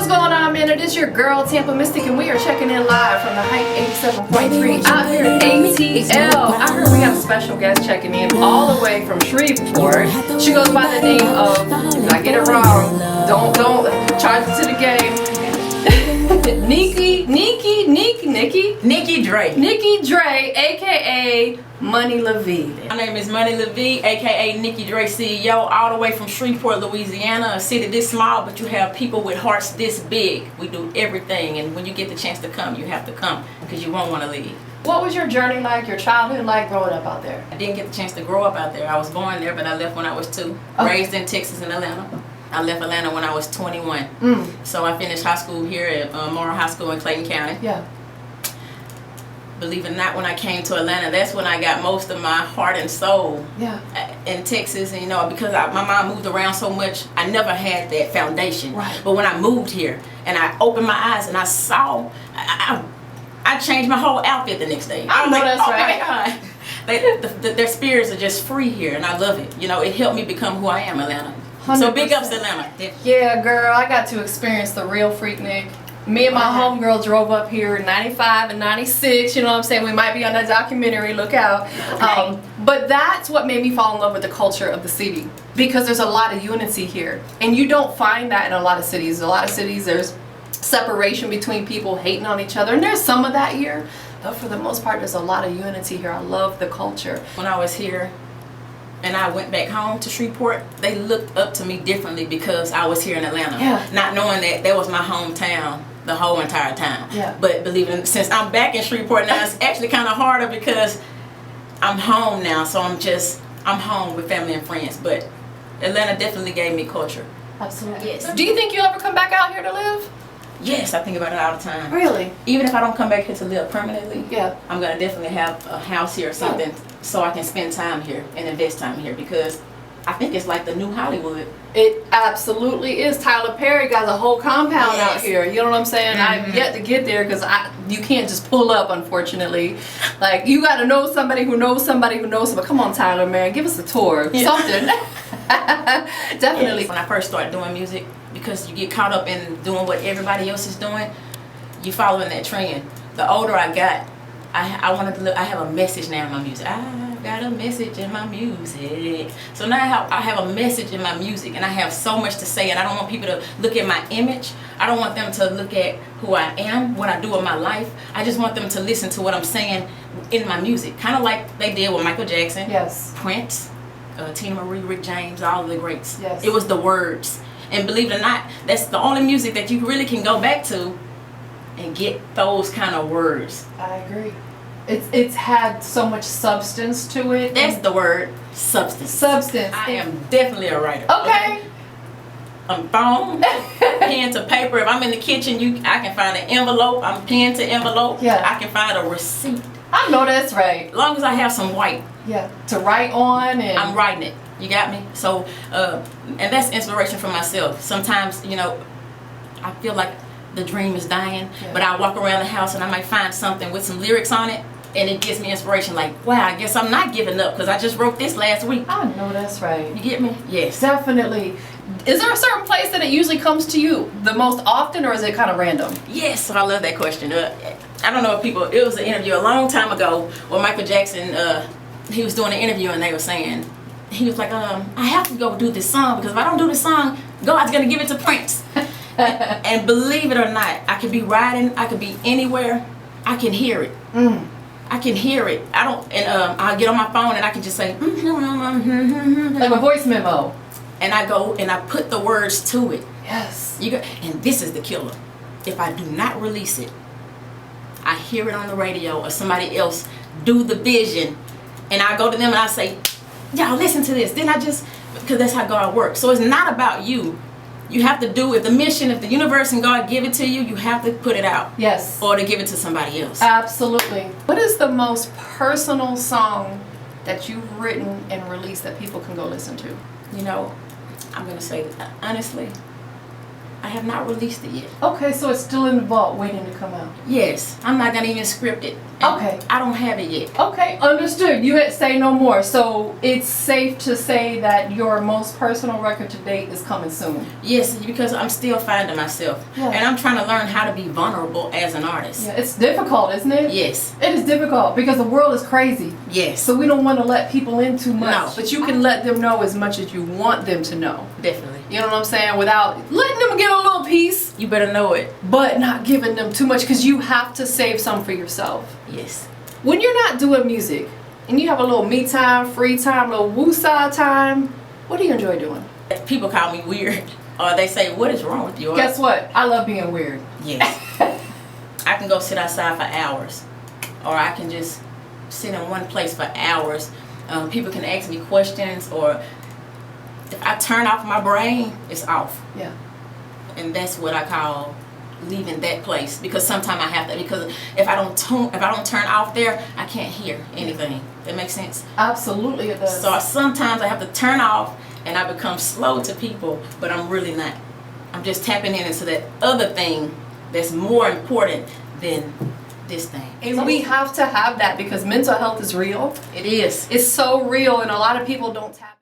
what's going on, man? It is your girl, Tampa Mystic, and we are checking in live from the Hype 87.3 out here at ATL. I heard we have a special guest checking in all the way from Shreveport. She goes by the name of, if I get it wrong, don't charge it to the game. NekiDra, aka Mone LaVee. My name is Mone LaVee, aka NekiDra CEO, all the way from Shreveport, Louisiana, a city this small, but you have people with hearts this big. We do everything, and when you get the chance to come, you have to come because you won't want to leave. What was your journey like, your childhood like growing up out there? I didn't get the chance to grow up out there. I was born there, but I left when I was 2. Okay. Raised in Texas and Atlanta. I left Atlanta when I was 21. So I finished high school here at Morrow High School in Clayton County. Yeah. Believe it or not, when I came to Atlanta, that's when I got most of my heart and soul. Yeah. In Texas, and because my mom moved around so much, I never had that foundation. Right. But when I moved here and I opened my eyes and I saw, I changed my whole outfit the next day. I know that's right. My God. Their spirits are just free here, and I love it. It helped me become who I am, Atlanta. 100%. So big ups to Atlanta. Yeah, girl, I got to experience the real Freaknik. Me and my homegirl drove up here in 95 and 96, you know what I'm saying? We might be on that documentary, look out. Okay. But that's what made me fall in love with the culture of the city, because there's a lot of unity here. And you don't find that in a lot of cities. A lot of cities, there's separation between people hating on each other, and there's some of that here. But for the most part, there's a lot of unity here. I love the culture. When I was here and I went back home to Shreveport, they looked up to me differently because I was here in Atlanta. Yeah. Not knowing that was my hometown the whole entire time. Yeah. But believe it, since I'm back in Shreveport now, it's actually kind of harder because I'm home now. So I'm home with family and friends. But Atlanta definitely gave me culture. Absolutely. Yes. Do you think you'll ever come back out here to live? Yes, I think about it all the time. Really? Even if I don't come back here to live permanently, Yeah. I'm going to definitely have a house here or something so I can spend time here and invest time here, because I think it's like the new Hollywood. It absolutely is. Tyler Perry got a whole compound out here. You know what I'm saying? I've yet to get there because you can't just pull up, unfortunately. Like, you got to know somebody who knows somebody who knows somebody. Come on, Tyler, man, give us a tour. Yeah. Something. Definitely. Yes. When I first started doing music, because you get caught up in doing what everybody else is doing, you following that trend. The older I got, I wanted to look. I have a message now in my music. I got a message in my music. So now I have a message in my music, and I have so much to say, and I don't want people to look at my image. I don't want them to look at who I am, what I do in my life. I just want them to listen to what I'm saying in my music, kind of like they did with Michael Jackson, Yes. Prince, Tina Marie, Rick James, all of the greats. Yes. It was the words. And believe it or not, that's the only music that you really can go back to and get those kind of words. I agree. It's had so much substance to it. That's the word, substance. Substance. I am definitely a writer. Okay. Phone, pen to paper. If I'm in the kitchen, I can find an envelope. I'm pen to envelope. Yeah. I can find a receipt. I know that's right. As long as I have some white. Yeah. To write on and I'm writing it. You got me? So, and that's inspiration for myself. Sometimes, I feel like the dream is dying, but I walk around the house and I might find something with some lyrics on it, and it gives me inspiration. Like, wow, I guess I'm not giving up because I just wrote this last week. I know that's right. You get me? Yes. Definitely. Is there a certain place that it usually comes to you the most often, or is it kind of random? Yes, I love that question. I don't know if it was an interview a long time ago where Michael Jackson, he was doing an interview and they were saying, he was like, I have to go do this song because if I don't do this song, God's going to give it to Prince. And believe it or not, I could be riding, I could be anywhere, I can hear it. I can hear it. I'll get on my phone and I can just say, Like a voice memo. and I go and I put the words to it. Yes. And this is the killer. If I do not release it, I hear it on the radio or somebody else do the vision, and I go to them and I say, y'all listen to this. Because that's how God works. So it's not about you. You have to do it. The mission, if the universe and God give it to you, you have to put it out. Yes. Or to give it to somebody else. Absolutely. What is the most personal song that you've written and released that people can go listen to? I'm going to say, honestly, I have not released it yet. Okay, so it's still in the vault waiting to come out. Yes, I'm not gonna even script it. And Okay. I don't have it yet. Okay, understood. You had say no more. So it's safe to say that your most personal record to date is coming soon. Yes, because I'm still finding myself. Yeah. And I'm trying to learn how to be vulnerable as an artist. Yeah, it's difficult, isn't it? Yes. It is difficult because the world is crazy. Yes. So we don't want to let people in too much. No. But you can let them know as much as you want them to know. Definitely. You know what I'm saying? Without letting them get a little piece, You better know it. but not giving them too much, because you have to save some for yourself. Yes. When you're not doing music and you have a little me time, free time, little woo-side time, what do you enjoy doing? People call me weird. Or they say, what is wrong with you? Guess what? I love being weird. Yes. I can go sit outside for hours. Or I can just sit in one place for hours. People can ask me questions, or if I turn off my brain, it's off. Yeah. And that's what I call leaving that place, because sometimes I have to, because if I don't turn off there, I can't hear anything. That makes sense? Absolutely it does. So sometimes I have to turn off and I become slow to people, but I'm really not. I'm just tapping into that other thing that's more important than this thing. And we have to have that because mental health is real. It is. It's so real, and a lot of people don't tap